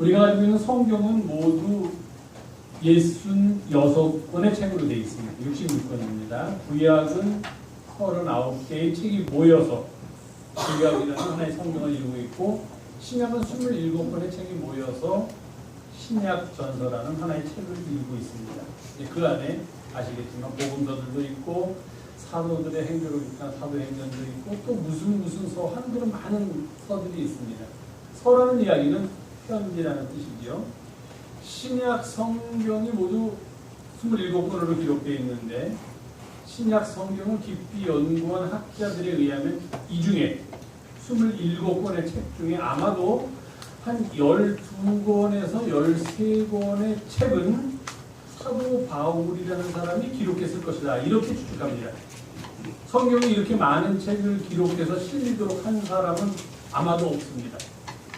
우리가 가지고 있는 성경은 모두 66권의 책으로 되어 있습니다. 66권입니다. 구약은 39개의 책이 모여서 구약이라는 하나의 성경을 이루고 있고, 신약은 27권의 책이 모여서 신약 전서라는 하나의 책을 이루고 있습니다. 그 안에 아시겠지만 복음서들도 있고 사도들의 행적을 기록한 사도행전도 있고 또 무슨 서, 한글은 많은 서들이 있습니다. 서라는 이야기는 편지라는 뜻이죠. 신약 성경이 모두 27권으로 기록되어 있는데, 신약 성경을 깊이 연구한 학자들에 의하면 이 중에 27권의 책 중에 아마도 한 12권에서 13권의 책은 사도 바울이라는 사람이 기록했을 것이다, 이렇게 추측합니다. 성경에 이렇게 많은 책을 기록해서 실리도록 한 사람은 아마도 없습니다.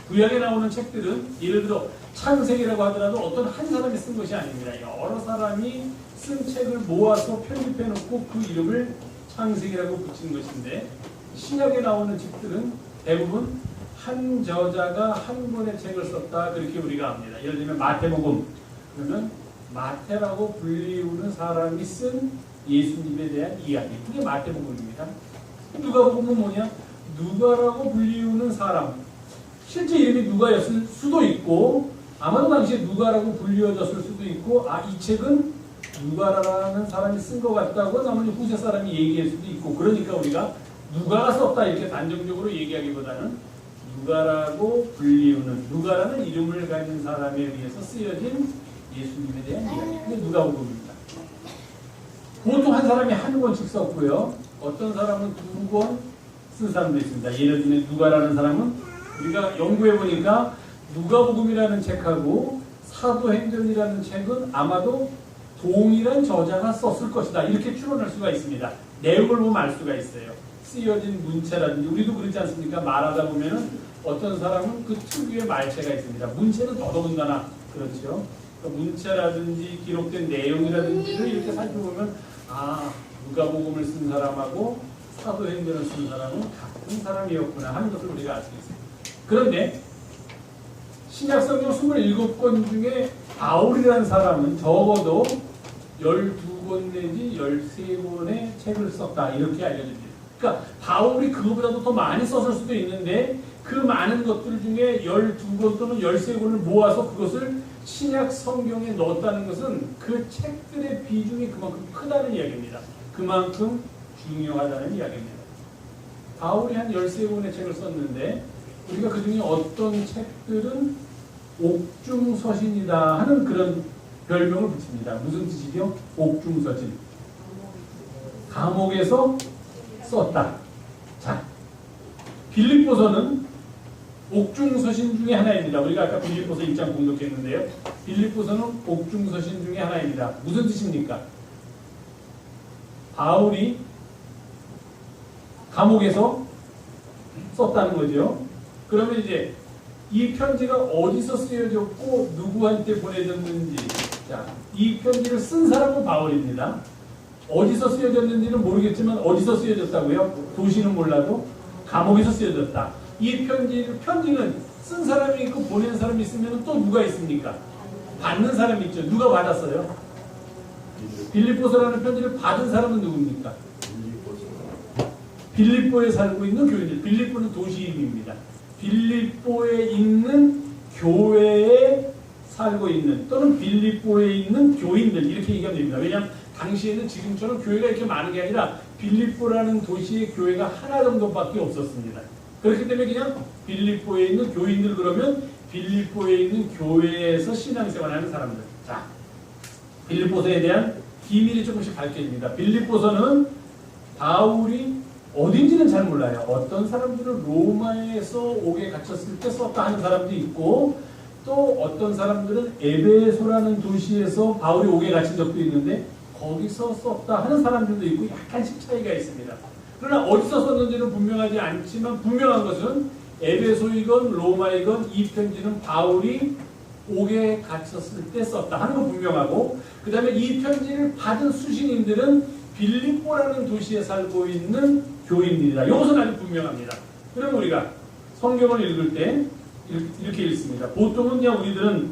구약에 나오는 책들은 예를 들어 창세기라고 하더라도 어떤 한 사람이 쓴 것이 아닙니다. 여러 사람이 쓴 책을 모아서 편집해 놓고 그 이름을 창세기라고 붙인 것인데, 신약에 나오는 책들은 대부분 한 저자가 한 권의 책을 썼다, 그렇게 우리가 압니다. 예를 들면 마태복음, 그러면 마태라고 불리우는 사람이 쓴 예수님에 대한 이야기, 그게 마태복음입니다. 누가복음은 뭐냐? 누가라고 불리우는 사람, 실제 이름이 누가였을 수도 있고 아마도 당시에 누가라고 불리워졌을 수도 있고, 이 책은 누가라는 사람이 쓴 것 같다고 나머지 후세 사람이 얘기할 수도 있고, 그러니까 우리가 누가가 썼다 이렇게 단정적으로 얘기하기보다는 누가라고 불리우는, 누가라는 이름을 가진 사람에 의해서 쓰여진 예수님에 대한 이야기, 그게 누가복음입니다. 보통 한 사람이 한 권씩 썼고요, 어떤 사람은 2권 쓴 사람도 있습니다. 예를 들면 누가라는 사람은 우리가 연구해 보니까 누가복음이라는 책하고 사도행전이라는 책은 아마도 동일한 저자가 썼을 것이다, 이렇게 추론할 수가 있습니다. 내용을 보면 알 수가 있어요. 쓰여진 문체라든지, 우리도 그렇지 않습니까? 말하다 보면은 어떤 사람은 그 특유의 말체가 있습니다. 문체는 더더군다나 그렇죠. 문체라든지 기록된 내용이라든지를 이렇게 살펴보면 누가복음을 쓴 사람하고 사도행전을 쓴 사람은 같은 사람이었구나 하는 것을 우리가 알 수 있습니다. 그런데 신약성경 27권 중에 바울이라는 사람은 적어도 12권 내지 13권의 책을 썼다, 이렇게 알려집니다. 그러니까 바울이 그거보다도 더 많이 썼을 수도 있는데, 그 많은 것들 중에 12권 또는 13권을 모아서 그것을 신약 성경에 넣었다는 것은 그 책들의 비중이 그만큼 크다는 이야기입니다. 그만큼 중요하다는 이야기입니다. 바울이 한 13권의 책을 썼는데, 우리가 그 중에 어떤 책들은 옥중서신이다 하는 그런 별명을 붙입니다. 무슨 뜻이죠? 옥중서신. 감옥에서 썼다. 자, 빌립보서는 옥중서신 중에 하나입니다. 우리가 아까 빌립보서 1장 공독했는데요. 빌립보서는 옥중서신 중에 하나입니다. 무슨 뜻입니까? 바울이 감옥에서 썼다는 거죠. 그러면 이제 이 편지가 어디서 쓰여졌고 누구한테 보내졌는지, 자, 이 편지를 쓴 사람은 바울입니다. 어디서 쓰여졌는지는 모르겠지만 어디서 쓰여졌다고요? 도시는 몰라도 감옥에서 쓰여졌다. 이 편지는 쓴 사람이 있고 보낸 사람이 있으면 또 누가 있습니까? 받는 사람이 있죠. 누가 받았어요? 빌립보서라는 편지를 받은 사람은 누굽니까? 빌립보에 살고 있는 교인들. 빌립보는 도시 이름입니다. 빌립보에 있는 교회에 살고 있는, 또는 빌립보에 있는 교인들, 이렇게 얘기하면 됩니다. 왜냐하면 당시에는 지금처럼 교회가 이렇게 많은 게 아니라 빌립보라는 도시의 교회가 하나 정도밖에 없었습니다. 그렇기 때문에 그냥 빌립보에 있는 교인들, 그러면 빌립보에 있는 교회에서 신앙생활하는 사람들. 자, 빌립보서에 대한 비밀이 조금씩 밝혀집니다. 빌립보서는 바울이 어딘지는 잘 몰라요. 어떤 사람들은 로마에서 옥에 갇혔을 때 썼다 하는 사람도 있고, 또 어떤 사람들은 에베소라는 도시에서 바울이 옥에 갇힌 적도 있는데 거기서 썼다 하는 사람들도 있고, 약간씩 차이가 있습니다. 그러나 어디서 썼는지는 분명하지 않지만 분명한 것은 에베소이건 로마이건 이 편지는 바울이 옥에 갇혔을 때 썼다 하는 건 분명하고, 그 다음에 이 편지를 받은 수신인들은 빌립보라는 도시에 살고 있는 교인들이다. 이것은 아주 분명합니다. 그럼 우리가 성경을 읽을 때 이렇게 읽습니다. 보통은 그냥 우리들은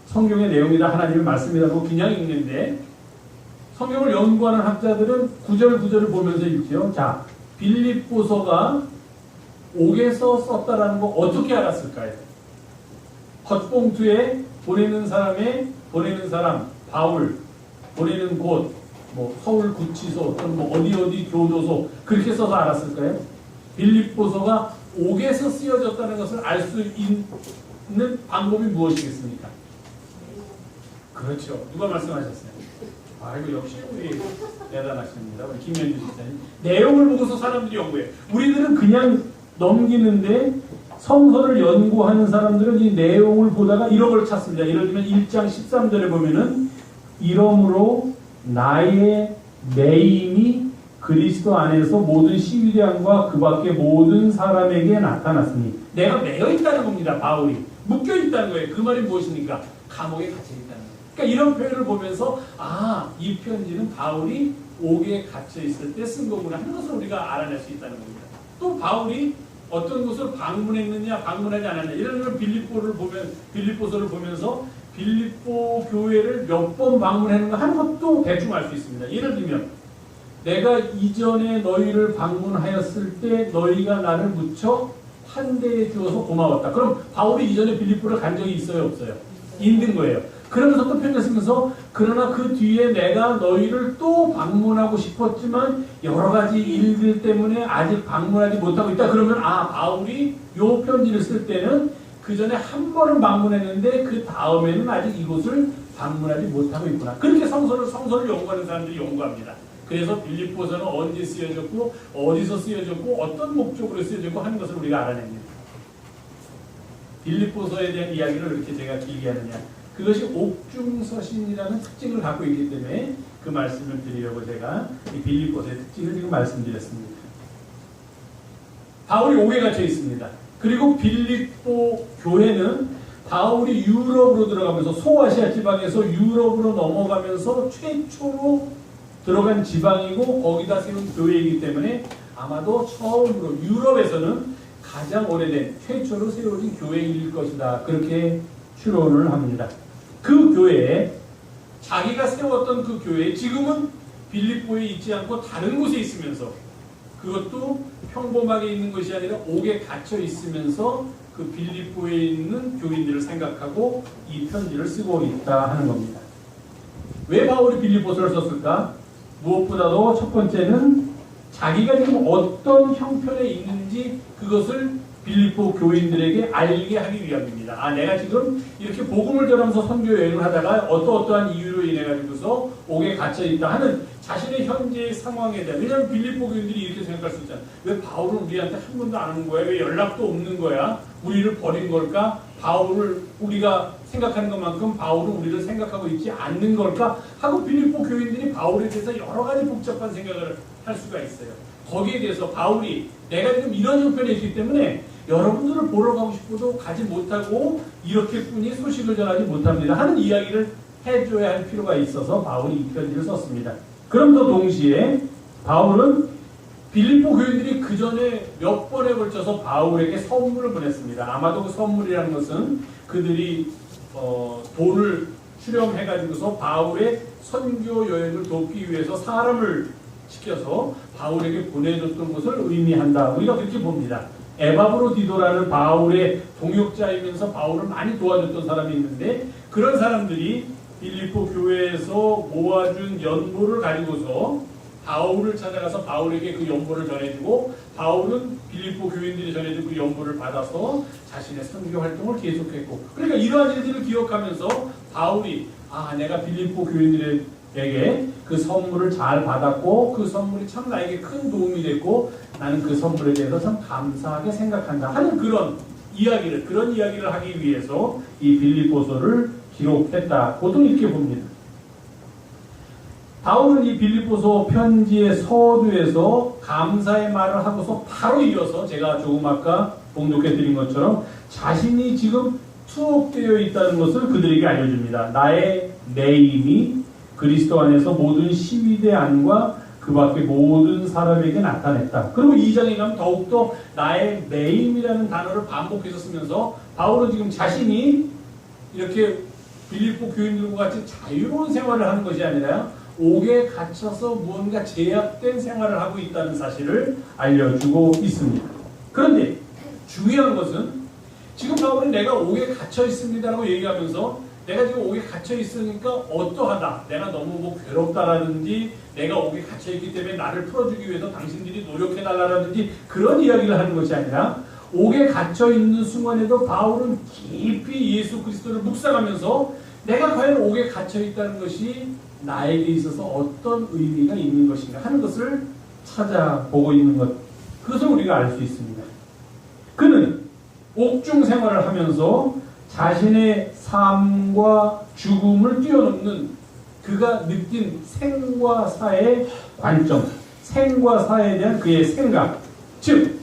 성경의 내용이다, 하나님의 말씀이라고 그냥 읽는데 성경을 연구하는 학자들은 구절 구절을 보면서 읽죠. 자, 빌립보서가 옥에서 썼다라는 거 어떻게 알았을까요? 겉봉투에 보내는 사람, 바울, 보내는 곳, 뭐 서울 구치소 또는 뭐 어디 교도소 그렇게 써서 알았을까요? 빌립보서가 옥에서 쓰여졌다는 것을 알 수 있는 방법이 무엇이겠습니까? 그렇죠. 누가 말씀하셨어요? 아이고 역시 우리 대단하십니다. 우리 김현주 집사님. 내용을 보고서 사람들이 연구해요. 우리들은 그냥 넘기는데 성서를 연구하는 사람들은 이 내용을 보다가 이런 걸 찾습니다. 예를 들면 1장 13절에 보면은 이러므로 나의 매임이 그리스도 안에서 모든 시위대안과 그 밖의 모든 사람에게 나타났으니 내가 매여 있다는 겁니다. 바울이 묶여 있다는 거예요. 그 말이 무엇입니까? 감옥에 갇혀 있다는 거예요. 그러니까 이런 표현을 보면서 이 편지는 바울이 옥에 갇혀 있을 때 쓴 거구나 하는 것을 우리가 알아낼 수 있다는 겁니다. 또 바울이 어떤 곳을 방문했느냐 방문하지 않았느냐 예를 들면 빌립보서를 보면서 빌립보 교회를 몇 번 방문했는가 하는 것도 대충 알 수 있습니다. 예를 들면 내가 이전에 너희를 방문하였을 때 너희가 나를 무척 환대해 주어서 고마웠다. 그럼 바울이 이전에 빌립보를 간 적이 있어요 없어요? 있는 거예요. 그러면서 또 편지 쓰면서 그러나 그 뒤에 내가 너희를 또 방문하고 싶었지만 여러 가지 일들 때문에 아직 방문하지 못하고 있다. 그러면 바울이 요 편지를 쓸 때는 그 전에 한 번은 방문했는데 그 다음에는 아직 이곳을 방문하지 못하고 있구나. 그렇게 성서를 연구하는 사람들이 연구합니다. 그래서 빌립보서는 언제 쓰여졌고 어디서 쓰여졌고 어떤 목적으로 쓰여졌고 하는 것을 우리가 알아냅니다. 빌립보서에 대한 이야기를 이렇게 제가 길게 하느냐. 그것이 옥중서신이라는 특징을 갖고 있기 때문에 그 말씀을 드리려고 제가 이 빌립보서의 특징을 지금 말씀드렸습니다. 바울이 옥에 갇혀 있습니다. 그리고 빌립보 교회는 바울이 유럽으로 들어가면서 소아시아 지방에서 유럽으로 넘어가면서 최초로 들어간 지방이고 거기다 세운 교회이기 때문에 아마도 처음으로 유럽에서는 가장 오래된 최초로 세워진 교회일 것이다. 그렇게 추론을 합니다. 그 교회에 자기가 세웠던 그 교회에 지금은 빌립보에 있지 않고 다른 곳에 있으면서 그것도 평범하게 있는 것이 아니라 옥에 갇혀 있으면서 그 빌립보에 있는 교인들을 생각하고 이 편지를 쓰고 있다 하는 겁니다. 왜 바울이 빌립보서를 썼을까? 무엇보다도 첫 번째는 자기가 지금 어떤 형편에 있는지 그것을 빌립보 교인들에게 알게 하기 위함입니다. 내가 지금 이렇게 복음을 전하면서 선교 여행을 하다가 어떠한 이유로 인해 가지고서 옥에 갇혀 있다 하는 자신의 현재의 상황에 대한, 왜냐하면 빌립보 교인들이 이렇게 생각할 수 있잖아요. 왜 바울은 우리한테 한 번도 안 오는 거야? 왜 연락도 없는 거야? 우리를 버린 걸까? 바울을 우리가 생각하는 것만큼 바울은 우리를 생각하고 있지 않는 걸까? 하고 빌립보 교인들이 바울에 대해서 여러 가지 복잡한 생각을 할 수가 있어요. 거기에 대해서 바울이 내가 지금 이런 형편에 있기 때문에 여러분들을 보러 가고 싶어도 가지 못하고 이렇게뿐이 소식을 전하지 못합니다 하는 이야기를 해줘야 할 필요가 있어서 바울이 이 편지를 썼습니다. 그럼서 동시에 바울은 빌립보 교인들이 그 전에 몇 번에 걸쳐서 바울에게 선물을 보냈습니다. 아마도 그 선물이라는 것은 그들이 돈을 수렴해가지고서 바울의 선교 여행을 돕기 위해서 사람을 시켜서 바울에게 보내줬던 것을 의미한다. 우리가 그렇게 봅니다. 에바브로디도라는 바울의 동역자이면서 바울을 많이 도와줬던 사람이 있는데 그런 사람들이 빌립보 교회에서 모아준 연보를 가지고서 바울을 찾아가서 바울에게 그 연보를 전해주고 바울은 빌립보 교인들이 전해준 그 연보를 받아서 자신의 선교 활동을 계속했고 그러니까 이러한 일들을 기억하면서 바울이 내가 빌립보 교인들에게 그 선물을 잘 받았고 그 선물이 참 나에게 큰 도움이 됐고 나는 그 선물에 대해서 참 감사하게 생각한다 하는 그런 이야기를 하기 위해서 이 빌립보서를 기록했다. 보통 이렇게 봅니다. 바울은 이 빌립보서 편지의 서두에서 감사의 말을 하고서 바로 이어서 제가 조금 아까 봉독해 드린 것처럼 자신이 지금 투옥되어 있다는 것을 그들에게 알려줍니다. 나의 매임이 그리스도 안에서 모든 시위대 안과 그 밖에 모든 사람에게 나타냈다. 그리고 2장에 가면 더욱더 나의 매임이라는 단어를 반복해서 쓰면서 바울은 지금 자신이 이렇게 빌립보 교인들과 같이 자유로운 생활을 하는 것이 아니라 옥에 갇혀서 무언가 제약된 생활을 하고 있다는 사실을 알려주고 있습니다. 그런데 중요한 것은 지금 바울은 내가 옥에 갇혀 있습니다라고 얘기하면서 내가 지금 옥에 갇혀 있으니까 어떠하다, 내가 너무 뭐 괴롭다라든지 내가 옥에 갇혀 있기 때문에 나를 풀어주기 위해서 당신들이 노력해달라든지 그런 이야기를 하는 것이 아니라 옥에 갇혀 있는 순간에도 바울은 깊이 예수 그리스도를 묵상하면서 내가 과연 옥에 갇혀 있다는 것이 나에게 있어서 어떤 의미가 있는 것인가 하는 것을 찾아보고 있는 것, 그것을 우리가 알 수 있습니다. 그는 옥중 생활을 하면서 자신의 삶과 죽음을 뛰어넘는 그가 느낀 생과 사의 관점, 생과 사에 대한 그의 생각, 즉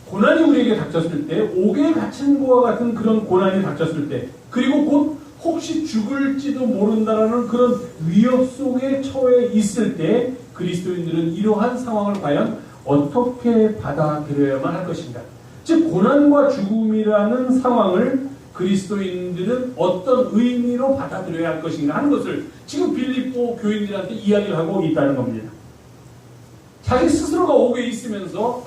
고난이 우리에게 닥쳤을 때, 옥에 갇힌 것과 같은 그런 고난이 닥쳤을 때, 그리고 곧 혹시 죽을지도 모른다라는 그런 위협 속에 처해 있을 때 그리스도인들은 이러한 상황을 과연 어떻게 받아들여야만 할 것인가? 즉 고난과 죽음이라는 상황을 그리스도인들은 어떤 의미로 받아들여야 할 것인가 하는 것을 지금 빌립보 교인들한테 이야기를 하고 있다는 겁니다. 자기 스스로가 옥에 있으면서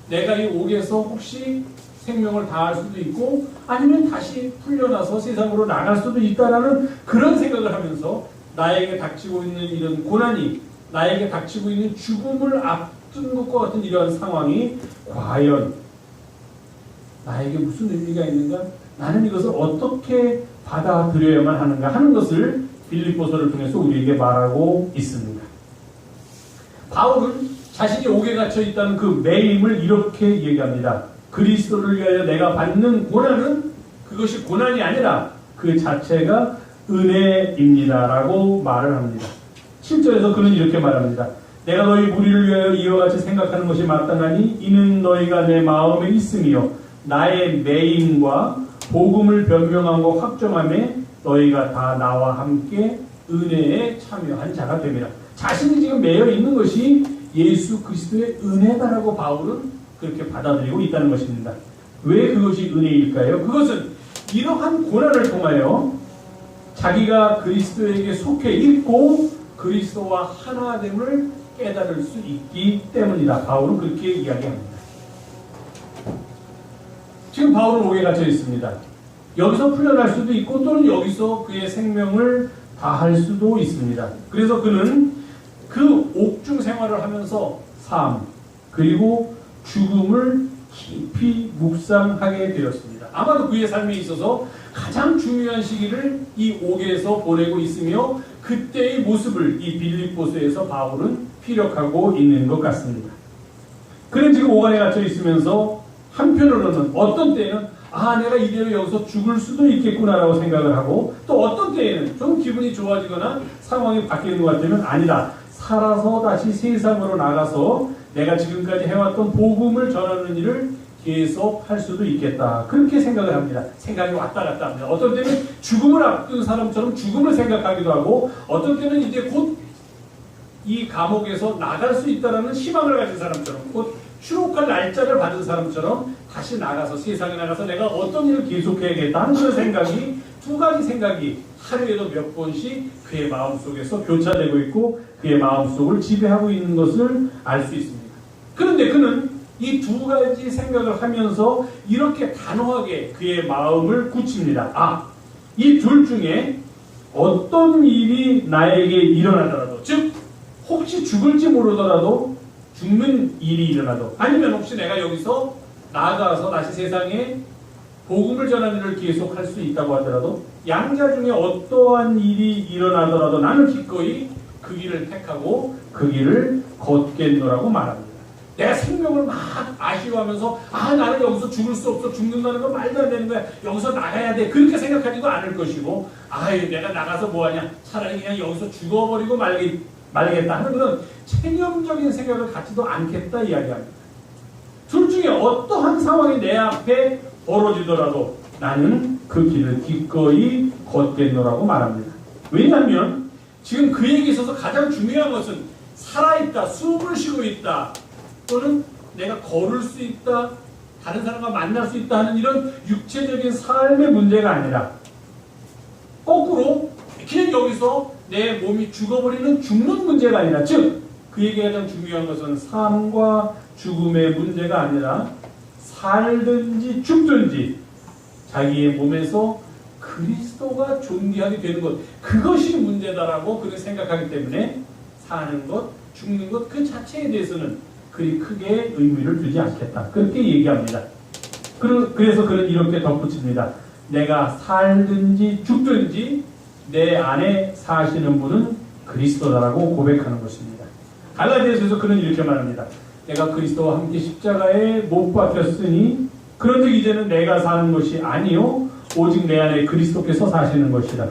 내가 이 옥에서 혹시 생명을 다할 수도 있고 아니면 다시 풀려나서 세상으로 나갈 수도 있다라는 그런 생각을 하면서 나에게 닥치고 있는 이런 고난이, 나에게 닥치고 있는 죽음을 앞둔 것과 같은 이러한 상황이 과연 나에게 무슨 의미가 있는가? 나는 이것을 어떻게 받아들여야만 하는가 하는 것을 빌립보서를 통해서 우리에게 말하고 있습니다. 바울은 자신이 옥에 갇혀 있다는 그 매임을 이렇게 얘기합니다. 그리스도를 위하여 내가 받는 고난은 그것이 고난이 아니라 그 자체가 은혜입니다 라고 말을 합니다. 7절에서 그는 이렇게 말합니다. 내가 너희 무리를 위하여 이와 같이 생각하는 것이 마땅하니 이는 너희가 내 마음에 있으며 나의 매임과 복음을 변명하고 확정함에 너희가 다 나와 함께 은혜에 참여한 자가 됩니다. 자신이 지금 매여 있는 것이 예수 그리스도의 은혜다라고 바울은 그렇게 받아들이고 있다는 것입니다. 왜 그것이 은혜일까요? 그것은 이러한 고난을 통하여 자기가 그리스도에게 속해 있고 그리스도와 하나됨을 깨달을 수 있기 때문이다. 바울은 그렇게 이야기합니다. 지금 바울은 옥에 갇혀 있습니다. 여기서 풀려날 수도 있고 또는 여기서 그의 생명을 다할 수도 있습니다. 그래서 그는 그 옥중 생활을 하면서 삶 그리고 죽음을 깊이 묵상하게 되었습니다. 아마도 그의 삶에 있어서 가장 중요한 시기를 이 옥에서 보내고 있으며 그때의 모습을 이 빌립보서에서 바울은 피력하고 있는 것 같습니다. 그는 지금 옥 안에 갇혀 있으면서 한편으로는 어떤 때에는 내가 이대로 여기서 죽을 수도 있겠구나라고 생각을 하고 또 어떤 때에는 좀 기분이 좋아지거나 상황이 바뀌는 것 같으면 아니다. 살아서 다시 세상으로 나가서 내가 지금까지 해왔던 복음을 전하는 일을 계속 할 수도 있겠다. 그렇게 생각을 합니다. 생각이 왔다 갔다 합니다. 어떤 때는 죽음을 앞둔 사람처럼 죽음을 생각하기도 하고 어떤 때는 이제 곧 이 감옥에서 나갈 수 있다는 희망을 가진 사람처럼 곧 추록할 날짜를 받은 사람처럼 다시 나가서 세상에 나가서 내가 어떤 일을 계속해야겠다 하는 그런 생각이 두 가지 생각이 하루에도 몇 번씩 그의 마음속에서 교차되고 있고 그의 마음속을 지배하고 있는 것을 알 수 있습니다. 그런데 그는 이 두 가지 생각을 하면서 이렇게 단호하게 그의 마음을 굳힙니다. 이 둘 중에 어떤 일이 나에게 일어나더라도 즉 혹시 죽을지 모르더라도 죽는 일이 일어나도 아니면 혹시 내가 여기서 나아가서 다시 세상에 복음을 전하는 일을 계속할 수 있다고 하더라도 양자 중에 어떠한 일이 일어나더라도 나는 기꺼이 그 길을 택하고 그 길을 걷겠노라고 말합니다. 내가 생명을 막 아쉬워하면서 나는 여기서 죽을 수 없어 죽는다는 건 말도 안 되는 거야 여기서 나가야 돼 그렇게 생각하지도 않을 것이고 내가 나가서 뭐하냐 차라리 그냥 여기서 죽어버리고 말겠다 하는 그런 체념적인 생각을 갖지도 않겠다 이야기합니다. 둘 중에 어떠한 상황이 내 앞에 벌어지더라도 나는 그 길을 기꺼이 걷겠노라고 말합니다. 왜냐하면 지금 그에게 있어서 가장 중요한 것은 살아있다, 숨을 쉬고 있다, 또는 내가 걸을 수 있다, 다른 사람과 만날 수 있다 하는 이런 육체적인 삶의 문제가 아니라 거꾸로 그냥 여기서 내 몸이 죽어버리는 죽는 문제가 아니라, 즉 그에게 가장 중요한 것은 삶과 죽음의 문제가 아니라 살든지 죽든지 자기의 몸에서 그리스도가 존귀하게 되는 것, 그것이 문제다라고 그렇게 생각하기 때문에 사는 것, 죽는 것 그 자체에 대해서는 그리 크게 의미를 두지 않겠다, 그렇게 얘기합니다. 그래서 그는 이렇게 덧붙입니다. 내가 살든지 죽든지 내 안에 사시는 분은 그리스도다라고 고백하는 것입니다. 갈라디아서에서 그는 이렇게 말합니다. 내가 그리스도와 함께 십자가에 못 박혔으니 그런즉 이제는 내가 사는 것이 아니요 오직 내 안에 그리스도께서 사시는 것이라.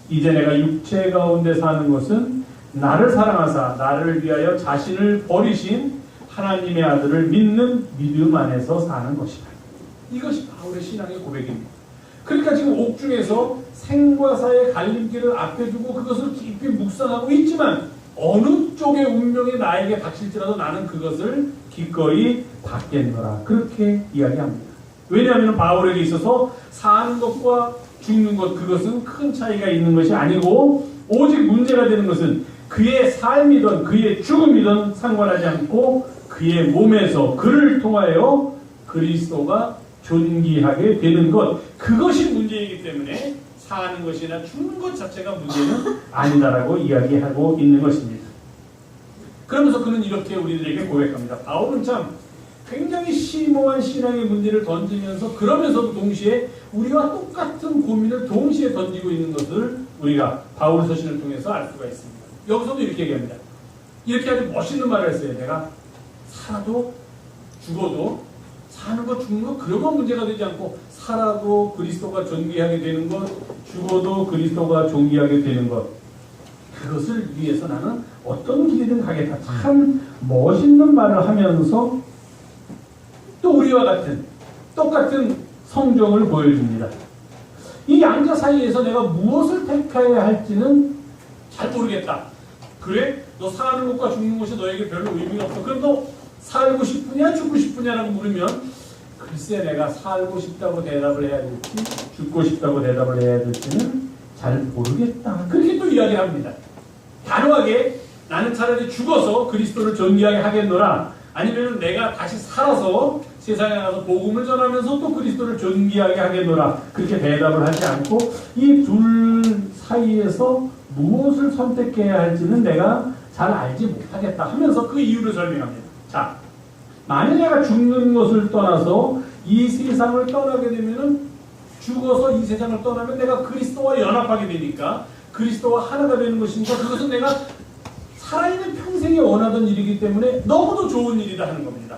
이제 내가 육체 가운데 사는 것은 나를 사랑하사 나를 위하여 자신을 버리신 하나님의 아들을 믿는 믿음 안에서 사는 것이다. 이것이 바울의 신앙의 고백입니다. 그러니까 지금 옥중에서 생과 사의 갈림길을 앞에 두고 그것을 깊이 묵상하고 있지만 어느 쪽의 운명이 나에게 닥칠지라도 나는 그것을 기꺼이 받겠노라, 그렇게 이야기합니다. 왜냐하면 바울에게 있어서 사는 것과 죽는 것, 그것은 큰 차이가 있는 것이 아니고 오직 문제가 되는 것은 그의 삶이든 그의 죽음이든 상관하지 않고 그의 몸에서 그를 통하여 그리스도가 존귀하게 되는 것, 그것이 문제이기 때문에 사는 것이나 죽는 것 자체가 문제는 아니다라고 이야기하고 있는 것입니다. 그러면서 그는 이렇게 우리들에게 고백합니다. 바울은 참 굉장히 심오한 신앙의 문제를 던지면서 그러면서도 동시에 우리와 똑같은 고민을 동시에 던지고 있는 것을 우리가 바울 서신을 통해서 알 수가 있습니다. 여기서도 이렇게 얘기합니다. 이렇게 아주 멋있는 말을 했어요. 내가 살아도 죽어도 사는 것 죽는 것 그런 건 문제가 되지 않고 살아도 그리스도가 존귀하게 되는 것, 죽어도 그리스도가 존귀하게 되는 것, 그것을 위해서 나는 어떤 길이든 가겠다. 참 멋있는 말을 하면서 또 우리와 같은 똑같은 성경을 보여줍니다. 이 양자 사이에서 내가 무엇을 택해야 할지는 잘 모르겠다. 그래? 너 사는 것과 죽는 것이 너에게 별로 의미가 없어. 그럼 너 살고 싶으냐 죽고 싶으냐라고 물으면 글쎄 내가 살고 싶다고 대답을 해야 될지 죽고 싶다고 대답을 해야 될지는 잘 모르겠다, 그렇게 또 이야기합니다. 단호하게 나는 차라리 죽어서 그리스도를 존귀하게 하겠노라, 아니면 내가 다시 살아서 세상에 나가서 복음을 전하면서 또 그리스도를 존귀하게 하겠노라, 그렇게 대답을 하지 않고 이 둘 사이에서 무엇을 선택해야 할지는 내가 잘 알지 못하겠다 하면서 그 이유를 설명합니다. 자, 만약 내가 죽는 것을 떠나서 이 세상을 떠나게 되면은, 죽어서 이 세상을 떠나면 내가 그리스도와 연합하게 되니까 그리스도와 하나가 되는 것이니까 그것은 내가 살아있는 평생에 원하던 일이기 때문에 너무도 좋은 일이다 하는 겁니다.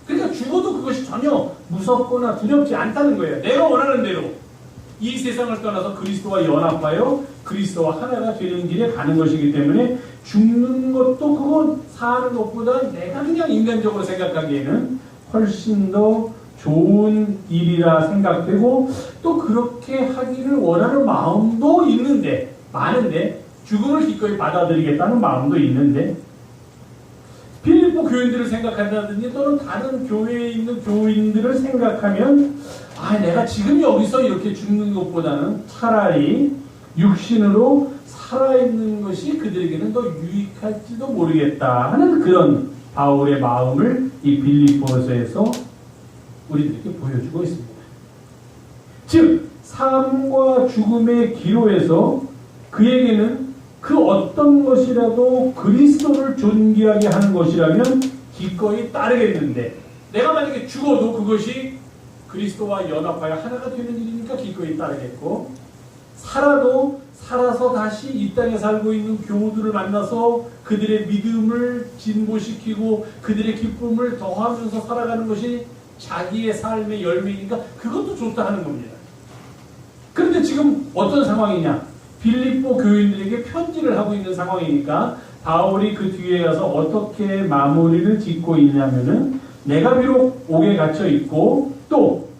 그러니까 죽어도 그것이 전혀 무섭거나 두렵지 않다는 거예요. 내가 원하는 대로 이 세상을 떠나서 그리스도와 연합하여 그리스도와 하나가 되는 길에 가는 것이기 때문에 죽는 것도 그건 사는 것보다 내가 그냥 인간적으로 생각하기에는 훨씬 더 좋은 일이라 생각되고, 또 그렇게 하기를 원하는 마음도 있는데, 많은데, 죽음을 기꺼이 받아들이겠다는 마음도 있는데, 빌립보 교인들을 생각한다든지 또는 다른 교회에 있는 교인들을 생각하면 내가 지금 여기서 이렇게 죽는 것보다는 차라리 육신으로 살아있는 것이 그들에게는 더 유익할지도 모르겠다 하는 그런 바울의 마음을 이 빌립보서에서 우리들에게 보여주고 있습니다. 즉 삶과 죽음의 기로에서 그에게는 그 어떤 것이라도 그리스도를 존귀하게 하는 것이라면 기꺼이 따르겠는데, 내가 만약에 죽어도 그것이 그리스도와 연합하여 하나가 되는 일이니까 기꺼이 따르겠고, 살아서 다시 이 땅에 살고 있는 교우들을 만나서 그들의 믿음을 진보시키고 그들의 기쁨을 더하면서 살아가는 것이 자기의 삶의 열매니까 그것도 좋다 하는 겁니다. 그런데 지금 어떤 상황이냐? 빌립보 교인들에게 편지를 하고 있는 상황이니까 바울이 그 뒤에 가서 어떻게 마무리를 짓고 있냐면은, 내가 비록 옥에 갇혀 있고 또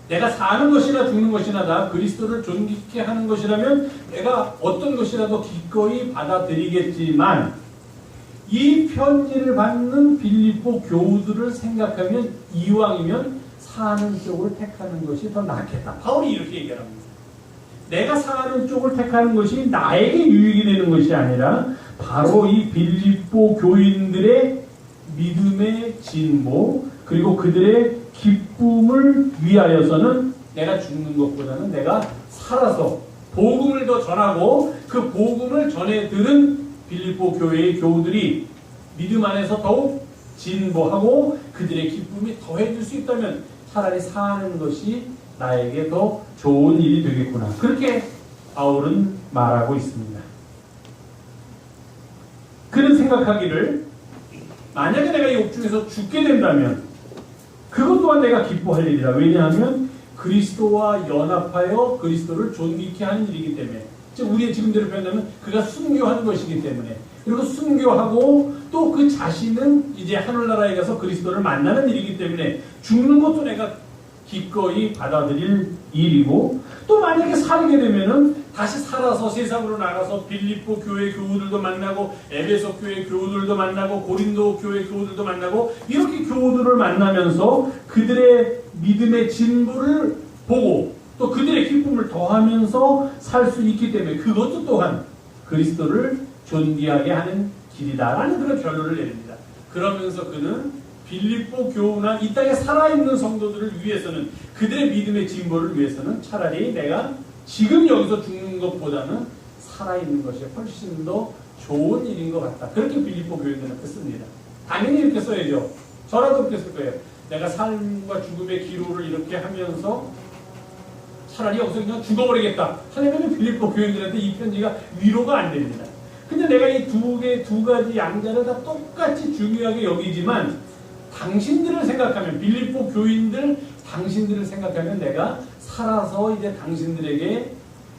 내가 사는 것이나 죽는 것이나 다 그리스도를 존귀케 하는 것이라면 내가 어떤 것이라도 기꺼이 받아들이겠지만, 이 편지를 받는 빌립보 교우들을 생각하면 이왕이면 사는 쪽을 택하는 것이 더 낫겠다. 바울이 이렇게 얘기합니다. 내가 사는 쪽을 택하는 것이 나에게 유익이 되는 것이 아니라 바로 이 빌립보 교인들의 믿음의 진보 그리고 그들의 기쁨을 위하여서는 내가 죽는 것보다는 내가 살아서 복음을 더 전하고 그 복음을 전해 들은 빌립보 교회의 교우들이 믿음 안에서 더욱 진보하고 그들의 기쁨이 더해질 수 있다면 차라리 사는 것이 나에게 더 좋은 일이 되겠구나. 그렇게 바울은 말하고 있습니다. 그는 생각하기를 만약에 내가 이 옥중에서 죽게 된다면 그것 또한 내가 기뻐할 일이다. 왜냐하면 그리스도와 연합하여 그리스도를 존귀케 하는 일이기 때문에 즉 우리의 지금대로 표현하면 그가 순교하는 것이기 때문에 그리고 순교하고 또 그 자신은 이제 하늘나라에 가서 그리스도를 만나는 일이기 때문에 죽는 것도 내가 기꺼이 받아들일 일이고 또 만약에 살게 되면은 다시 살아서 세상으로 나가서 빌립보 교회 교우들도 만나고 에베소 교회 교우들도 만나고 고린도 교회 교우들도 만나고 이렇게 교우들을 만나면서 그들의 믿음의 진보를 보고 또 그들의 기쁨을 더하면서 살 수 있기 때문에 그것도 또한 그리스도를 존귀하게 하는 길이다라는 그런 결론을 내립니다. 그러면서 그는 빌립보 교우나 이 땅에 살아있는 성도들을 위해서는 그들의 믿음의 진보를 위해서는 차라리 내가 지금 여기서 죽는 것보다는 살아있는 것이 훨씬 더 좋은 일인 것 같다. 그렇게 빌립보 교인들한테 씁니다. 당연히 이렇게 써야죠. 저라도 그렇게 쓸 거예요. 내가 삶과 죽음의 기로를 이렇게 하면서 차라리 여기서 그냥 죽어버리겠다 하려면 빌립보 교인들한테 이 편지가 위로가 안 됩니다. 근데 내가 이 두 가지 양자를 다 똑같이 중요하게 여기지만 당신들을 생각하면 빌립보 교인들 당신들을 생각하면 내가 살아서 이제 당신들에게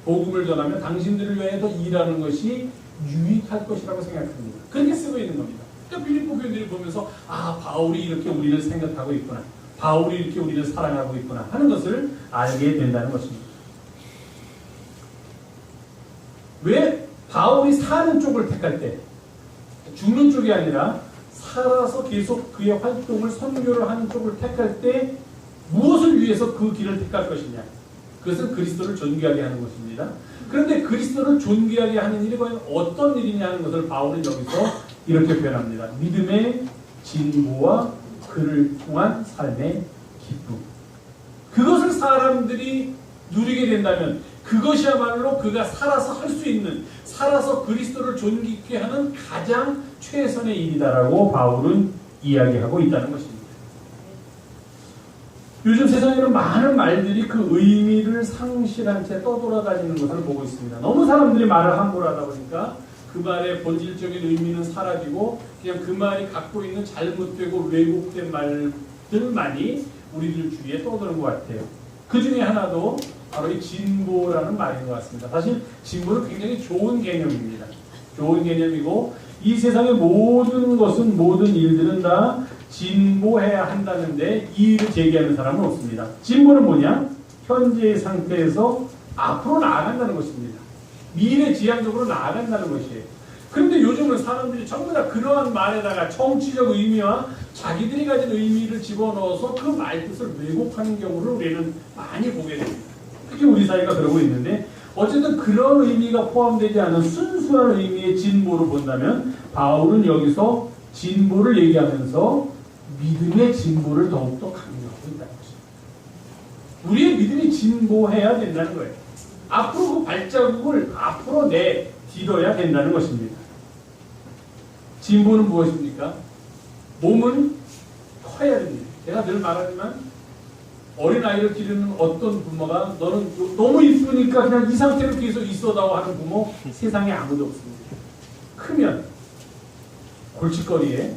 복음을 전하면 당신들을 위해 더 일하는 것이 유익할 것이라고 생각합니다. 그렇게 쓰고 있는 겁니다. 그러니까 빌립보 교인들이 보면서 아 바울이 이렇게 우리를 생각하고 있구나. 바울이 이렇게 우리를 사랑하고 있구나 하는 것을 알게 된다는 것입니다. 왜 바울이 사는 쪽을 택할 때 죽는 쪽이 아니라 살아서 계속 그의 활동을 선교를 하는 쪽을 택할 때 무엇을 위해서 그 길을 택할 것이냐? 그것은 그리스도를 존귀하게 하는 것입니다. 그런데 그리스도를 존귀하게 하는 일이 과연 어떤 일이냐 하는 것을 바울은 여기서 이렇게 표현합니다. 믿음의 진보와 그를 통한 삶의 기쁨. 그것을 사람들이 누리게 된다면 그것이야말로 그가 살아서 할 수 있는 살아서 그리스도를 존귀케 하는 가장 최선의 일이다라고 바울은 이야기하고 있다는 것입니다. 요즘 세상에는 많은 말들이 그 의미를 상실한 채 떠돌아다니는 것을 보고 있습니다. 너무 사람들이 말을 함부로 하다 보니까 그 말의 본질적인 의미는 사라지고 그냥 그 말이 갖고 있는 잘못되고 왜곡된 말들만이 우리들 주위에 떠도는 것 같아요. 그 중에 하나도 바로 이 진보라는 말인 것 같습니다. 사실 진보는 굉장히 좋은 개념입니다. 좋은 개념이고 이 세상의 모든 것은 모든 일들은 다 진보해야 한다는데 이의를 제기하는 사람은 없습니다. 진보는 뭐냐? 현재의 상태에서 앞으로 나아간다는 것입니다. 미래지향적으로 나아간다는 것이에요. 그런데 요즘은 사람들이 전부 다 그러한 말에다가 정치적 의미와 자기들이 가진 의미를 집어넣어서 그 말뜻을 왜곡하는 경우를 우리는 많이 보게 됩니다. 특히 우리 사회가 그러고 있는데 어쨌든 그런 의미가 포함되지 않은 순수한 의미의 진보를 본다면 바울은 여기서 진보를 얘기하면서 믿음의 진보를 더욱더 강조하고 있다는 것입니다. 우리의 믿음이 진보해야 된다는 거예요. 앞으로 그 발자국을 앞으로 내딛어야 된다는 것입니다. 진보는 무엇입니까? 몸은 커야 됩니다. 제가 늘 말하지만 어린아이를 기르는 어떤 부모가 너는 너무 이쁘니까 그냥 이 상태로 계속 있어다오 하는 부모 세상에 아무도 없습니다. 크면 골칫거리에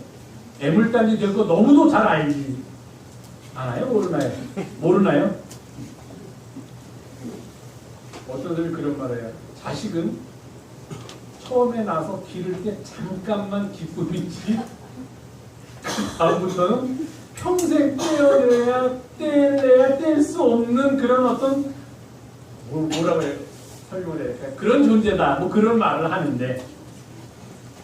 애물단지 될 거 너무도 잘 알지. 아나요? 모르나요? 모르나요? 어떤 사람이 그런 말을 해요. 자식은 처음에 나서 기를 때 잠깐만 기쁨이지 다음부터는 평생 떼어내야 뗄 수 없는 그런 어떤 뭐라고 해요? 설명을 해야 그런 존재다. 뭐 그런 말을 하는데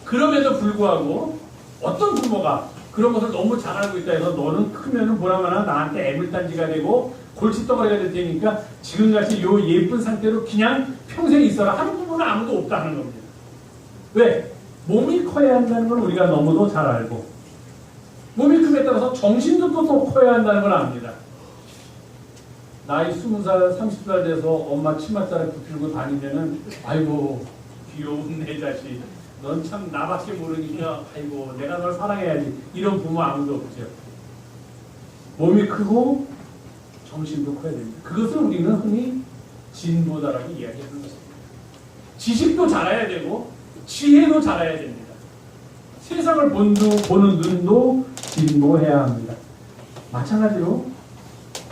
그럼에도 불구하고 어떤 부모가 그런 것을 너무 잘 알고 있다 해서 너는 크면은 보나마나 나한테 애물단지가 되고 골칫덩어리가 될 테니까 지금같이 요 예쁜 상태로 그냥 평생 있어라 하는 부모는 아무도 없다는 겁니다. 왜? 몸이 커야 한다는 걸 우리가 너무도 잘 알고 몸이 크에 따라서 정신도 또 더 커야 한다는 걸 압니다. 나이 20살, 30살 돼서 엄마 치맛자락 붙들고 다니면은 아이고 귀여운 내 자식 넌 참 나밖에 모르니까 아이고 내가 널 사랑해야지 이런 부모 아무도 없죠. 몸이 크고 정신도 커야 됩니다. 그것을 우리는 흔히 진보다라고 이야기하는 것입니다. 지식도 잘해야 되고 지혜도 잘해야 됩니다. 세상을 보는 눈도 진보해야 합니다. 마찬가지로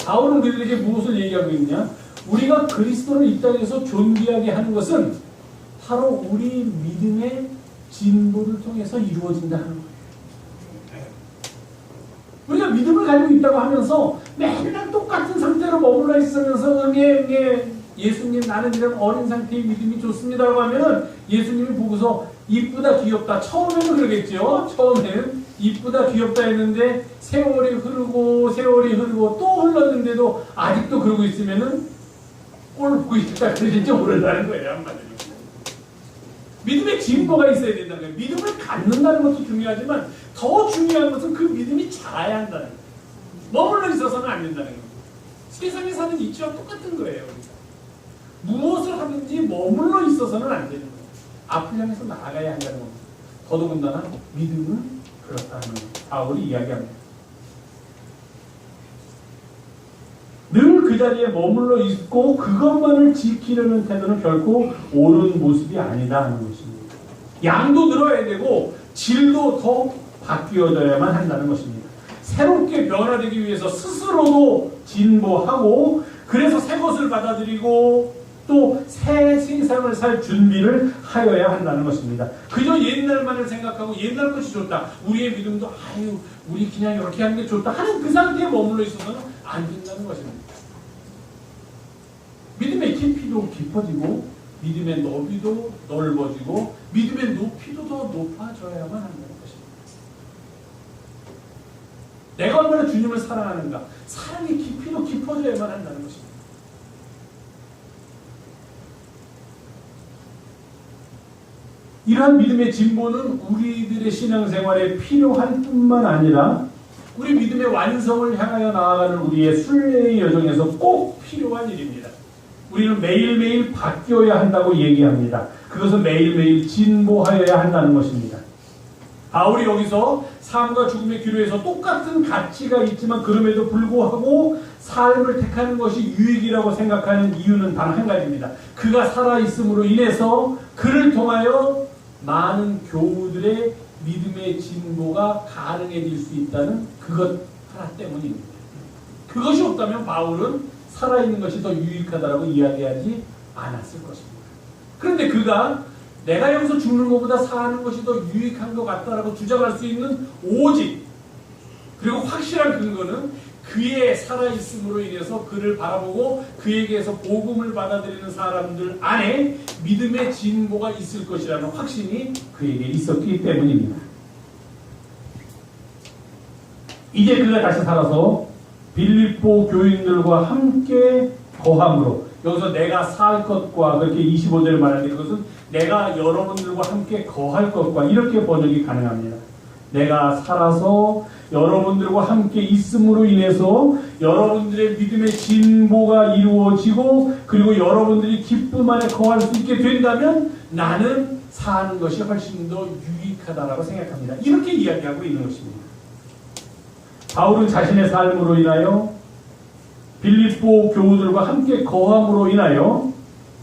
바울은 그들에게 무엇을 얘기하고 있냐? 우리가 그리스도를 이 땅에서 존귀하게 하는 것은 바로 우리 믿음의 진보를 통해서 이루어진다는 거예요. 우리가 믿음을 가지고 있다고 하면서 맨날 똑같은 상태로 머물러 있으면서 응애 예수님 나는 이런 어린 상태의 믿음이 좋습니다라고 하면은 예수님이 보고서 이쁘다 귀엽다 처음에는 그러겠죠. 처음에는 이쁘다 귀엽다 했는데 세월이 흐르고 또 흘렀는데도 아직도 그러고 있으면은 꼴 보고 있다 그러실지 모른다는 거예요. 한마디로. 믿음의 진보가 있어야 된다는 거예요. 믿음을 갖는다는 것도 중요하지만 더 중요한 것은 그 믿음이 자라야 한다는 거예요. 머물러 있어서는 안 된다는 거예요. 세상에 사는 이치와 똑같은 거예요. 우리가. 무엇을 하든지 머물러 있어서는 안 되는 거예요. 앞을 향해서 나아가야 한다는 겁니다. 더더군다나 믿음은 그렇다는 거예요. 바울이 이야기합니다. 늘 그 자리에 머물러 있고 그것만을 지키려는 태도는 결코 옳은 모습이 아니다 하는 것입니다. 양도 늘어야 되고 질도 더 바뀌어져야만 한다는 것입니다. 새롭게 변화되기 위해서 스스로도 진보하고 그래서 새 것을 받아들이고 또 새 세상을 살 준비를 하여야 한다는 것입니다. 그저 옛날만을 생각하고 옛날 것이 좋다. 우리의 믿음도 아유 우리 그냥 이렇게 하는 게 좋다 하는 그 상태에 머물러 있어서는 안 된다는 것입니다. 믿음의 깊이도 깊어지고 믿음의 너비도 넓어지고 믿음의 높이도 더 높아져야만 한다는 것입니다. 내가 얼마나 주님을 사랑하는가 사랑의 깊이도 깊어져야만 한다는 것입니다. 이러한 믿음의 진보는 우리들의 신앙생활에 필요할 뿐만 아니라 우리 믿음의 완성을 향하여 나아가는 우리의 순례의 여정에서 꼭 필요한 일입니다. 우리는 매일매일 바뀌어야 한다고 얘기합니다. 그것은 매일매일 진보하여야 한다는 것입니다. 바울이 여기서 삶과 죽음의 기로에서 똑같은 가치가 있지만 그럼에도 불구하고 삶을 택하는 것이 유익이라고 생각하는 이유는 단 한 가지입니다. 그가 살아있음으로 인해서 그를 통하여 많은 교우들의 믿음의 진보가 가능해질 수 있다는 그것 하나 때문입니다. 그것이 없다면 바울은 살아있는 것이 더 유익하다라고 이야기하지 않았을 것입니다. 그런데 그가 내가 여기서 죽는 것보다 사는 것이 더 유익한 것 같다라고 주장할 수 있는 오직 그리고 확실한 근거는 그의 살아있음으로 인해서 그를 바라보고 그에게서 복음을 받아들이는 사람들 안에 믿음의 진보가 있을 것이라는 확신이 그에게 있었기 때문입니다. 이제 그가 다시 살아서 빌립보 교인들과 함께 거함으로 여기서 내가 살 것과 그렇게 25절을 말하는데 그것은 내가 여러분들과 함께 거할 것과 이렇게 번역이 가능합니다. 내가 살아서 여러분들과 함께 있음으로 인해서 여러분들의 믿음의 진보가 이루어지고 그리고 여러분들이 기쁨 안에 거할 수 있게 된다면 나는 사는 것이 훨씬 더 유익하다라고 생각합니다. 이렇게 이야기하고 있는 것입니다. 바울은 자신의 삶으로 인하여 빌립보 교우들과 함께 거함으로 인하여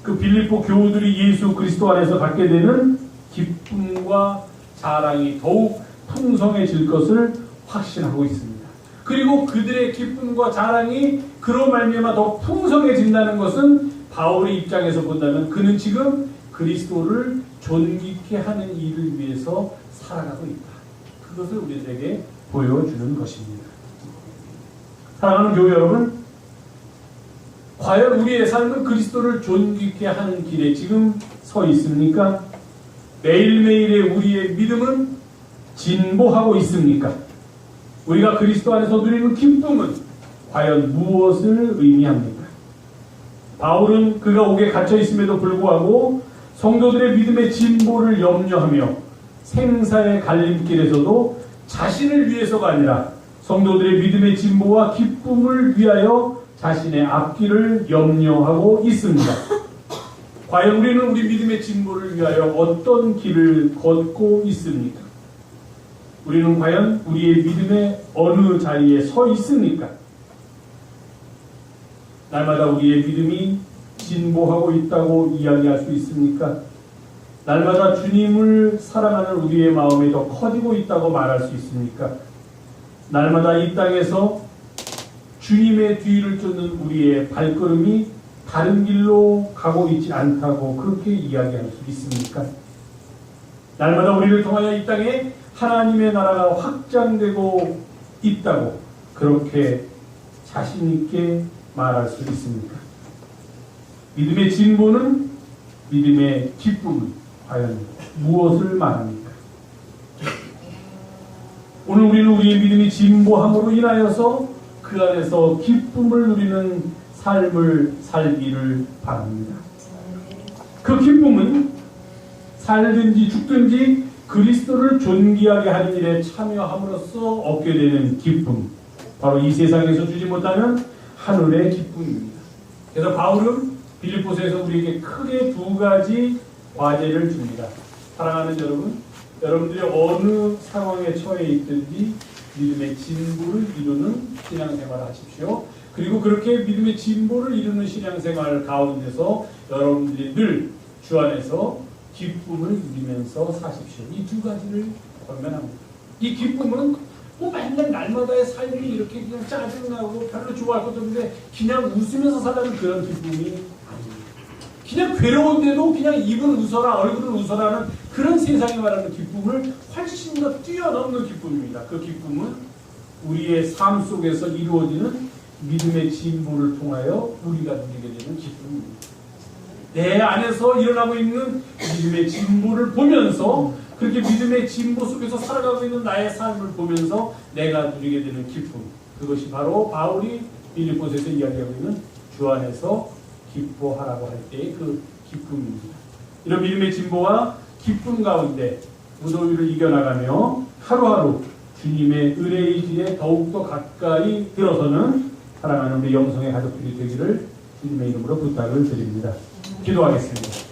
그 빌립보 교우들이 예수 그리스도 안에서 갖게 되는 기쁨과 자랑이 더욱 풍성해질 것을 확신하고 있습니다. 그리고 그들의 기쁨과 자랑이 그로 말미암아 더 풍성해진다는 것은 바울의 입장에서 본다면 그는 지금 그리스도를 존귀케 하는 일을 위해서 살아가고 있다. 그것을 우리들에게 보여주는 것입니다. 사랑하는 교회 여러분, 과연 우리의 삶은 그리스도를 존귀케 하는 길에 지금 서 있습니까? 매일매일의 우리의 믿음은 진보하고 있습니까? 우리가 그리스도 안에서 누리는 기쁨은 과연 무엇을 의미합니까? 바울은 그가 옥에 갇혀 있음에도 불구하고 성도들의 믿음의 진보를 염려하며 생사의 갈림길에서도 자신을 위해서가 아니라 성도들의 믿음의 진보와 기쁨을 위하여 자신의 앞길을 염려하고 있습니다. 과연 우리는 우리 믿음의 진보를 위하여 어떤 길을 걷고 있습니까? 우리는 과연 우리의 믿음의 어느 자리에 서 있습니까? 날마다 우리의 믿음이 진보하고 있다고 이야기할 수 있습니까? 날마다 주님을 사랑하는 우리의 마음이 더 커지고 있다고 말할 수 있습니까? 날마다 이 땅에서 주님의 뒤를 쫓는 우리의 발걸음이 다른 길로 가고 있지 않다고 그렇게 이야기할 수 있습니까? 날마다 우리를 통하여 이 땅에 하나님의 나라가 확장되고 있다고 그렇게 자신 있게 말할 수 있습니까? 믿음의 진보는, 믿음의 기쁨은 과연 무엇을 말합니까? 오늘 우리는 우리의 믿음이 진보함으로 인하여서 그 안에서 기쁨을 누리는 삶을 살기를 바랍니다. 그 기쁨은 살든지 죽든지 그리스도를 존귀하게 하는 일에 참여함으로써 얻게 되는 기쁨, 바로 이 세상에서 주지 못하는 하늘의 기쁨입니다. 그래서 바울은 빌립보서에서 우리에게 크게 두 가지 과제를 줍니다. 사랑하는 여러분, 여러분들이 어느 상황에 처해 있든지 믿음의 진보를 이루는 신앙생활을 하십시오. 그리고 그렇게 믿음의 진보를 이루는 신앙생활 가운데서 여러분들이 늘 주 안에서 기쁨을 누리면서 사십시오. 이 두 가지를 권면합니다. 이 기쁨은 뭐 맨날 날마다의 삶이 이렇게 그냥 짜증나고 별로 좋아할 것도 없는데 그냥 웃으면서 살아는 그런 기쁨이 아닙니다. 그냥 괴로운데도 그냥 입은 웃어라, 얼굴은 웃어라는 그런 세상이 말하는 기쁨을 훨씬 더 뛰어넘는 기쁨입니다. 그 기쁨은 우리의 삶 속에서 이루어지는 믿음의 진보를 통하여 우리가 누리게 되는 기쁨입니다. 내 안에서 일어나고 있는 믿음의 진보를 보면서 그렇게 믿음의 진보 속에서 살아가고 있는 나의 삶을 보면서 내가 누리게 되는 기쁨, 그것이 바로 바울이 빌립보서에서 이야기하고 있는 주 안에서 기뻐하라고 할 때의 그 기쁨입니다. 이런 믿음의 진보와 기쁨 가운데 무더위를 이겨나가며 하루하루 주님의 은혜의 길에 더욱더 가까이 들어서는 사랑하는 우리 영성의 가족들이 되기를 주님의 이름으로 부탁을 드립니다. 기도하겠습니다.